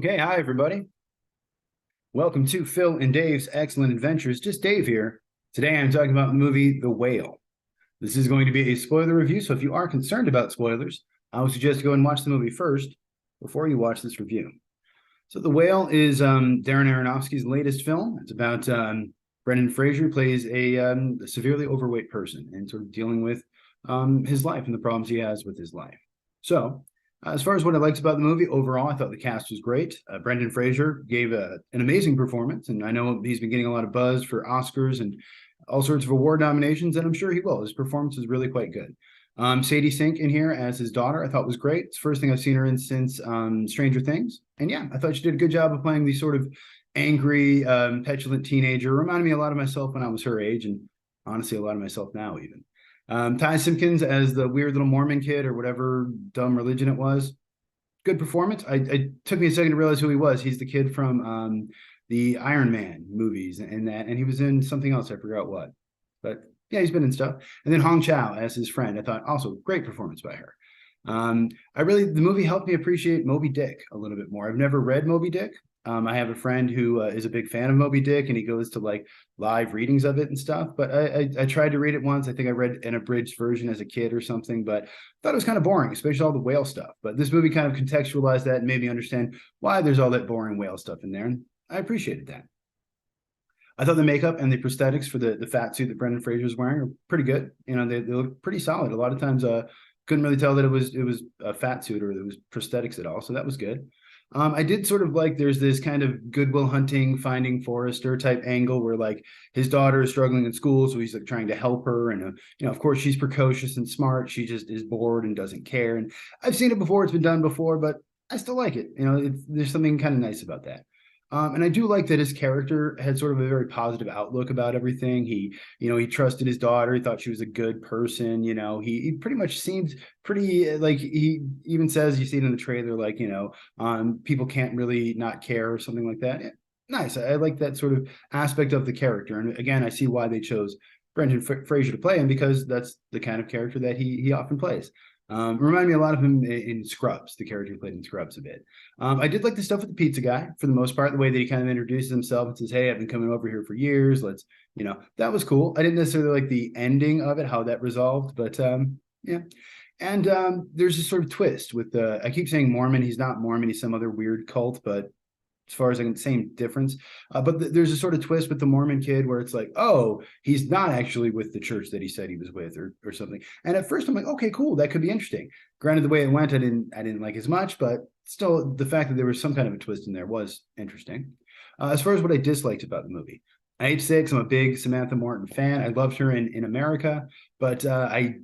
Okay, hi everybody. Welcome to Phil and Dave's Excellent Adventures. Just Dave here. Today I'm talking about the movie The Whale. This is going to be a spoiler review, so if you are concerned about spoilers, I would suggest go and watch the movie first before you watch this review. So The Whale is Darren Aronofsky's latest film. It's about Brendan Fraser, who plays a severely overweight person and sort of dealing with his life and the problems he has with his life. So as far as what I liked about the movie, overall, I thought the cast was great. Brendan Fraser gave an amazing performance, and I know he's been getting a lot of buzz for Oscars and all sorts of award nominations, and I'm sure he will. His performance is really quite good. Sadie Sink in here as his daughter, I thought was great. It's the first thing I've seen her in since Stranger Things, and yeah, I thought she did a good job of playing the sort of angry, petulant teenager. Reminded me a lot of myself when I was her age, and honestly, a lot of myself now even. Ty Simpkins as the weird little Mormon kid or whatever dumb religion it was. Good performance. I took me a second to realize who he was. He's the kid from the Iron Man movies and he was in something else. I forgot what, but yeah, he's been in stuff. And then Chau as his friend. I thought also great performance by her. The movie helped me appreciate Moby Dick a little bit more. I've never read Moby Dick. I have a friend who is a big fan of Moby Dick, and he goes to like live readings of it and stuff. But I tried to read it once. I think I read an abridged version as a kid or something, but thought it was kind of boring, especially all the whale stuff. But this movie kind of contextualized that and made me understand why there's all that boring whale stuff in there, and I appreciated that. I thought the makeup and the prosthetics for the fat suit that Brendan Fraser was wearing are pretty good. You know, they look pretty solid. A lot of times, couldn't really tell that it was a fat suit or it was prosthetics at all, so that was good. I did sort of like there's this kind of Good Will Hunting, Finding Forrester type angle where like his daughter is struggling in school, so he's like trying to help her, and of course she's precocious and smart. She just is bored and doesn't care. And I've seen it before; it's been done before, but I still like it. There's something kind of nice about that. And I do like that his character had sort of a very positive outlook about everything. He trusted his daughter. He thought she was a good person. He pretty much seemed pretty like he even says, you see it in the trailer, like, people can't really not care or something like that. Yeah, nice. I like that sort of aspect of the character. And again, I see why they chose Brendan Fraser to play him, because that's the kind of character that he often plays. Remind me a lot of him in Scrubs, the character he played in Scrubs a bit. I did like the stuff with the pizza guy for the most part, the way that he kind of introduces himself and says, "Hey, I've been coming over here for years. Let's," that was cool. I didn't necessarily like the ending of it, how that resolved, but yeah. And there's this sort of twist with I keep saying Mormon. He's not Mormon. He's some other weird cult, but as far as I can, same difference. But there's a sort of twist with the Mormon kid where it's like, oh, he's not actually with the church that he said he was with, or something. And at first I'm like, okay, cool, that could be interesting. Granted, the way it went, I didn't like as much, but still, the fact that there was some kind of a twist in there was interesting. As far as what I disliked about the movie, I hate to say it because I'm a big Samantha Morton fan. I loved her in America, but I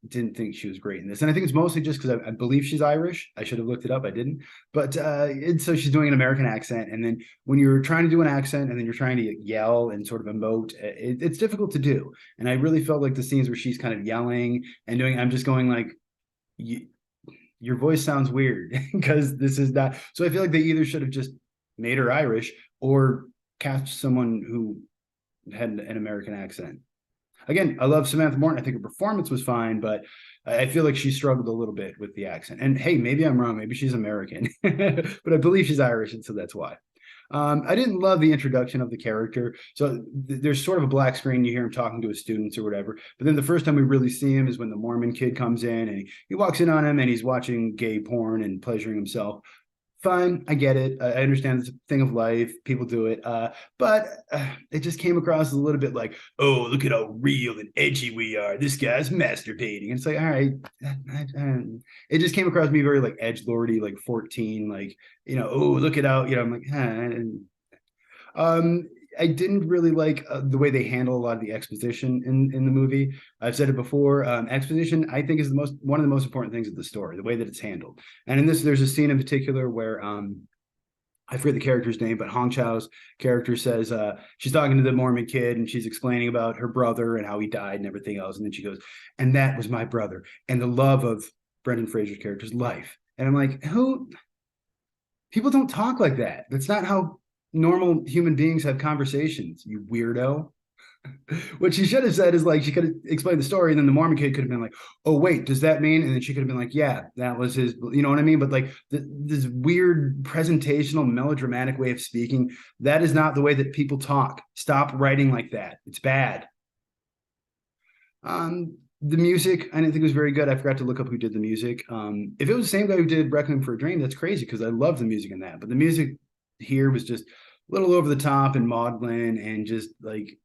didn't think she was great in this. And I think it's mostly just because I believe she's Irish. I should have looked it up. I didn't. But so she's doing an American accent. And then when you're trying to do an accent and then you're trying to yell and sort of emote, it's difficult to do. And I really felt like the scenes where she's kind of yelling and doing, I'm just going like, your voice sounds weird because this is not. So I feel like they either should have just made her Irish or cast someone who had an American accent. Again, I love Samantha Morton. I think her performance was fine, but I feel like she struggled a little bit with the accent. And hey, maybe I'm wrong. Maybe she's American, but I believe she's Irish, and so that's why. I didn't love the introduction of the character. So there's sort of a black screen. You hear him talking to his students or whatever. But then the first time we really see him is when the Mormon kid comes in and he walks in on him and he's watching gay porn and pleasuring himself. Fine, I get it. I understand it's a thing of life. People do it. But it just came across a little bit like, oh, look at how real and edgy we are. This guy's masturbating. And it's like, all right. It just came across to me very like edgelordy, like 14, like, oh, look at how, I'm like, I didn't really like the way they handle a lot of the exposition in the movie. I've said it before. Exposition, I think, is one of the most important things of the story, the way that it's handled. And in this, there's a scene in particular where I forget the character's name, but Hong Chau's character says she's talking to the Mormon kid and she's explaining about her brother and how he died and everything else. And then she goes, and that was my brother and the love of Brendan Fraser's character's life. And I'm like, who? People don't talk like that. That's not how normal human beings have conversations, you weirdo. What she should have said is like she could have explained the story, and then the Mormon kid could have been like, "Oh wait, does that mean?" And then she could have been like, "Yeah, that was his." You know what I mean? But like this weird presentational, melodramatic way of speaking, that is not the way that people talk. Stop writing like that. It's bad. The music, I didn't think it was very good. I forgot to look up who did the music. If it was the same guy who did Requiem for a Dream, that's crazy because I love the music in that. But the music here was just a little over the top and maudlin and just like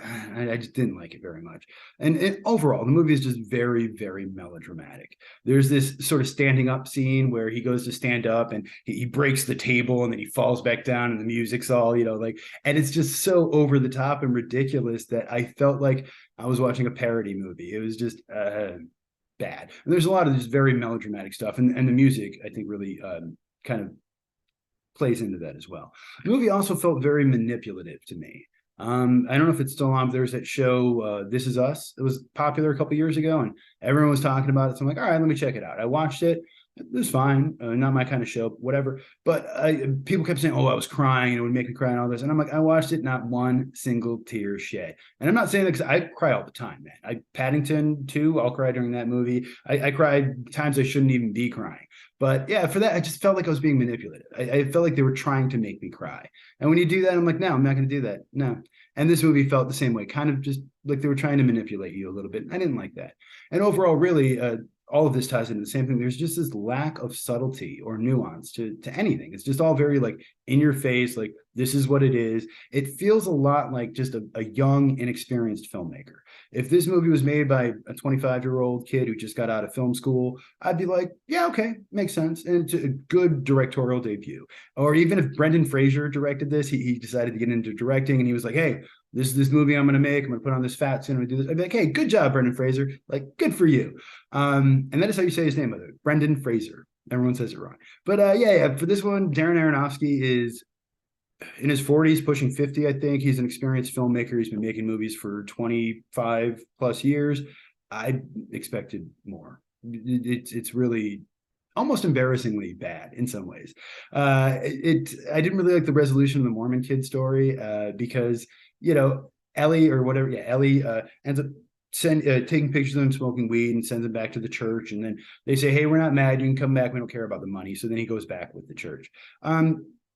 I just didn't like it very much. And overall, the movie is just very, very melodramatic. There's this sort of standing up scene where he goes to stand up and he breaks the table and then he falls back down and the music's all, like, and it's just so over the top and ridiculous that I felt like I was watching a parody movie. It was just bad. And there's a lot of just very melodramatic stuff. And the music, I think, really kind of plays into that as well. The movie also felt very manipulative to me. I don't know if it's still on, but there's that show, This Is Us. It was popular a couple years ago, and everyone was talking about it. So I'm like, all right, let me check it out. I watched it. It was fine. Not my kind of show, whatever. But people kept saying, oh, I was crying. It would make me cry and all this. And I'm like, I watched it, not one single tear shed. And I'm not saying that because I cry all the time, man. Paddington 2, I'll cry during that movie. I cried times I shouldn't even be crying. But yeah, for that, I just felt like I was being manipulated. I felt like they were trying to make me cry. And when you do that, I'm like, no, I'm not going to do that. No. And this movie felt the same way, kind of just like they were trying to manipulate you a little bit. I didn't like that. And overall, really, all of this ties into the same thing. There's just this lack of subtlety or nuance to anything. It's just all very like in your face, like this is what it is. It feels a lot like just a young, inexperienced filmmaker. If this movie was made by a 25-year-old kid who just got out of film school, I'd be like, yeah, okay, makes sense. And it's a good directorial debut. Or even if Brendan Fraser directed this, he decided to get into directing and he was like, hey, this is this movie I'm going to make. I'm going to put on this fat suit. I'm going to do this. I'd be like, hey, good job, Brendan Fraser. Like, good for you. And that is how you say his name, by the way, Brendan Fraser. Everyone says it wrong. But yeah, for this one, Darren Aronofsky is in his 40s, pushing 50, I think. He's an experienced filmmaker. He's been making movies for 25 plus years. I expected more. It's really almost embarrassingly bad in some ways. I didn't really like the resolution of the Mormon kid story because, Ellie or whatever, Ellie ends up taking pictures of them smoking weed and sends them back to the church. And then they say, hey, we're not mad. You can come back. We don't care about the money. So then he goes back with the church.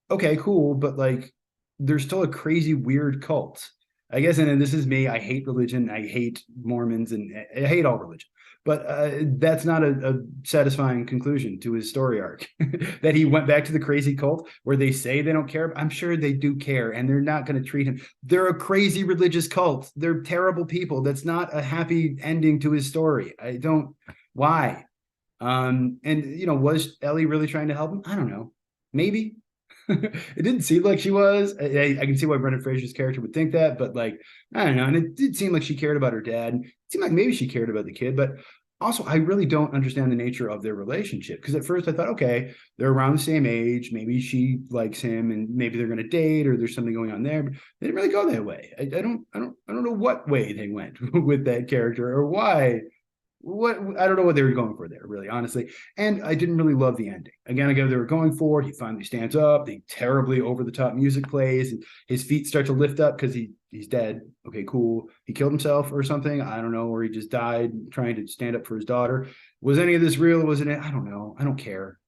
Okay, cool. But like, there's still a crazy, weird cult. I guess, and this is me. I hate religion. I hate Mormons and I hate all religion. But that's not a satisfying conclusion to his story arc. That he went back to the crazy cult where they say they don't care. I'm sure they do care, and they're not going to treat him. They're a crazy religious cult. They're terrible people. That's not a happy ending to his story. I don't. Why? And was Ellie really trying to help him? I don't know. Maybe. It didn't seem like she was. I can see why Brendan Fraser's character would think that, but like, I don't know. And it did seem like she cared about her dad. It seemed like maybe she cared about the kid, but also I really don't understand the nature of their relationship. Because at first I thought, okay, they're around the same age. Maybe she likes him and maybe they're going to date or there's something going on there. But they didn't really go that way. I don't know what way they went with that character or why. I don't know what they were going for there, really, honestly. And I didn't really love the ending. Again, they were going for it. He finally stands up. The terribly over-the-top music plays, and his feet start to lift up because he's dead. Okay, cool. He killed himself or something. I don't know, or he just died trying to stand up for his daughter. Was any of this real? Wasn't it? I don't know. I don't care.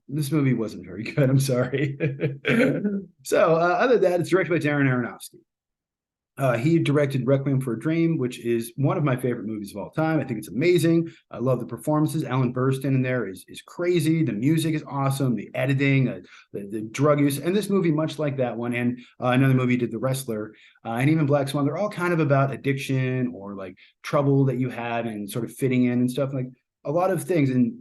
This movie wasn't very good. I'm sorry. So, other than that, it's directed by Darren Aronofsky. He directed Requiem for a Dream, which is one of my favorite movies of all time. I think it's amazing. I love the performances. Ellen Burstyn in there is crazy. The music is awesome. The editing, the drug use. And this movie, much like that one, and another movie did The Wrestler, and even Black Swan, they're all kind of about addiction or like trouble that you have and sort of fitting in and stuff, like a lot of things. And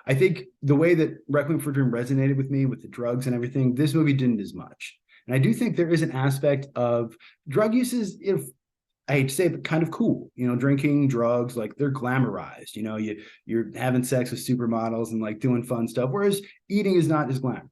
I think the way that Requiem for a Dream resonated with me with the drugs and everything, this movie didn't as much. And I do think there is an aspect of drug use is, I hate to say it, but kind of cool. Drinking, drugs, like they're glamorized. You're having sex with supermodels and like doing fun stuff. Whereas eating is not as glamorous.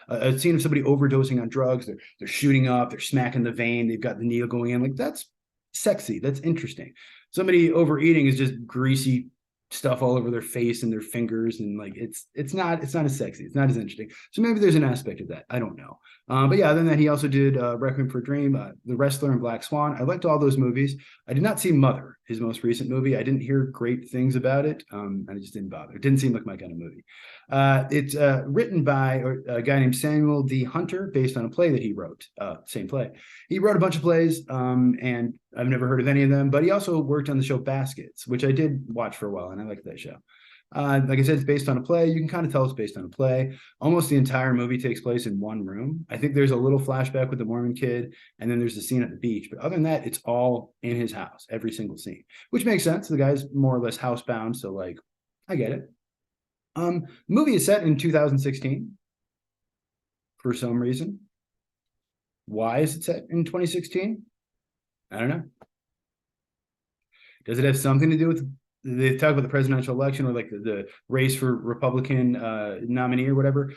A scene of somebody overdosing on drugs, they're shooting up, they're smacking the vein, they've got the needle going in. Like that's sexy, that's interesting. Somebody overeating is just greasy stuff all over their face and their fingers, and like it's not as sexy, it's not as interesting. So maybe there's an aspect of that, I don't know. But yeah, other than that, he also did Requiem for a Dream, The Wrestler, and Black Swan. I liked all those movies. I did not see Mother, his most recent movie. I didn't hear great things about it, and I just didn't bother. It didn't seem like my kind of movie. It's written by a guy named Samuel D. Hunter, based on a play that he wrote. Same play. He wrote a bunch of plays, and I've never heard of any of them, but he also worked on the show Baskets, which I did watch for a while, and I liked that show. Like I said, it's based on a play. You can kind of tell it's based on a play. Almost the entire movie takes place in one room. I think there's a little flashback with the Mormon kid, and then there's the scene at the beach. But other than that, it's all in his house, every single scene, which makes sense. The guy's more or less housebound, so like, I get it. Movie is set in 2016 for some reason. Why is it set in 2016? I don't know. Does it have something to do with, they talk about the presidential election, or like the race for Republican nominee or whatever?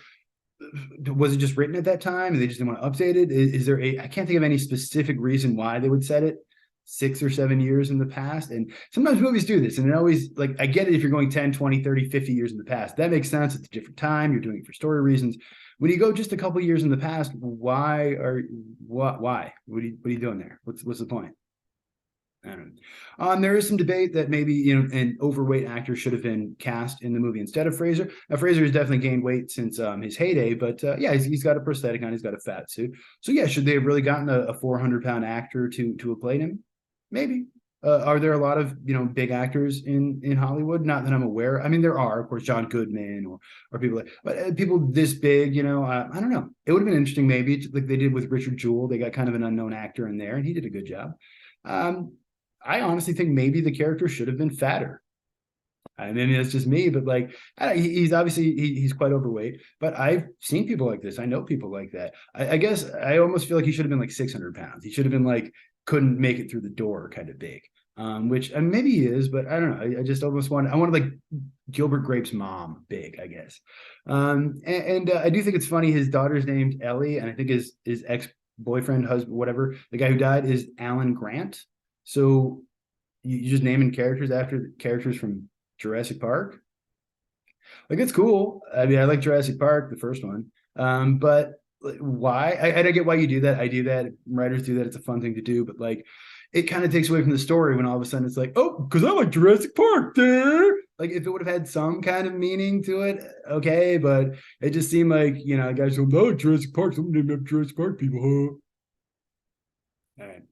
Was it just written at that time and they just didn't want to update it? Is there I can't think of any specific reason why they would set it 6 or 7 years in the past. And sometimes movies do this, and it always, like, I get it if you're going 10, 20, 30, 50 years in the past. That makes sense. It's a different time. You're doing it for story reasons. When you go just a couple years in the past, why? What are you doing there? What's the point? I don't know. There is some debate that maybe, an overweight actor should have been cast in the movie instead of Fraser. Now, Fraser has definitely gained weight since his heyday, but yeah, he's got a prosthetic on, he's got a fat suit. So yeah, should they have really gotten a 400-pound actor to have played him? Maybe. Are there a lot of big actors in Hollywood? Not that I'm aware. I mean, there are, of course, John Goodman or people but people this big. I don't know. It would have been interesting, maybe like they did with Richard Jewell. They got kind of an unknown actor in there, and he did a good job. I honestly think maybe the character should have been fatter. I mean, it's just me, but like, he's obviously he's quite overweight. But I've seen people like this. I know people like that. I guess I almost feel like he should have been like 600 pounds. He should have been like couldn't make it through the door kind of big. Which and maybe he is, but I don't know. I just almost wanted like Gilbert Grape's mom big, I guess. And I do think it's funny. His daughter's named Ellie, and I think his ex-boyfriend, husband, whatever, the guy who died is Alan Grant. So you just naming characters after the characters from Jurassic Park? Like, it's cool. I mean, I like Jurassic Park, the first one. But why? I get why you do that. I do that. Writers do that. It's a fun thing to do. But like, it kind of takes away from the story when all of a sudden it's like, oh, because I like Jurassic Park there. Like, if it would have had some kind of meaning to it, okay. But it just seemed like, guys go, oh, Jurassic Park. Some named up Jurassic Park people, huh? All right.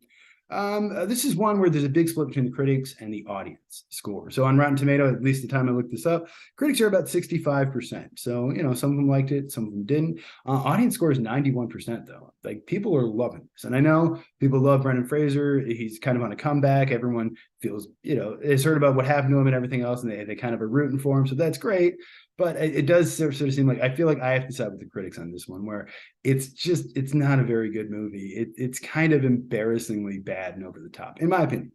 This is one where there's a big split between the critics and the audience score. So on Rotten Tomato, at least the time I looked this up, critics are about 65%. So, some of them liked it, some of them didn't. Audience score is 91%, though. Like, people are loving this. And I know people love Brendan Fraser. He's kind of on a comeback. Everyone feels, has heard about what happened to him and everything else, and they kind of are rooting for him. So that's great. But it does sort of seem like, I feel like I have to side with the critics on this one, where it's not a very good movie. It's kind of embarrassingly bad and over the top, in my opinion.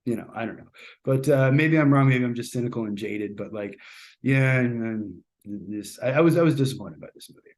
I don't know. But maybe I'm wrong. Maybe I'm just cynical and jaded. But like, yeah, I was disappointed by this movie.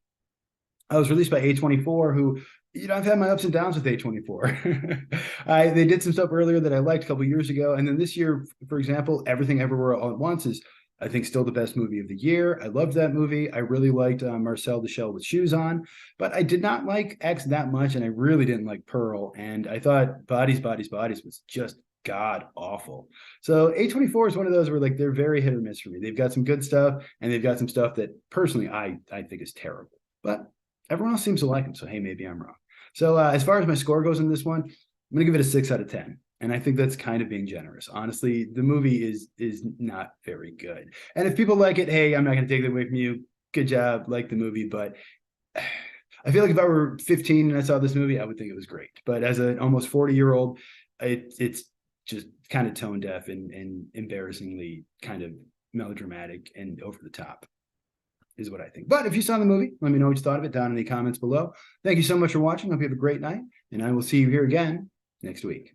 I was released by A24, who, I've had my ups and downs with A24. They did some stuff earlier that I liked a couple years ago. And then this year, for example, Everything Everywhere All at Once is, I think, still the best movie of the year. I loved that movie. I really liked Marcel the Shell with Shoes On, but I did not like X that much, and I really didn't like Pearl. And I thought Bodies was just god awful. So A24 is one of those where like they're very hit or miss for me. They've got some good stuff, and they've got some stuff that personally I think is terrible. But everyone else seems to like them, so hey, maybe I'm wrong. So as far as my score goes in this one, I'm gonna give it a 6 out of 10. And I think that's kind of being generous. Honestly, the movie is not very good. And if people like it, hey, I'm not going to take that away from you. Good job, like the movie. But I feel like if I were 15 and I saw this movie, I would think it was great. But as an almost 40-year-old, it's just kind of tone deaf and embarrassingly kind of melodramatic and over the top is what I think. But if you saw the movie, let me know what you thought of it down in the comments below. Thank you so much for watching. Hope you have a great night. And I will see you here again next week.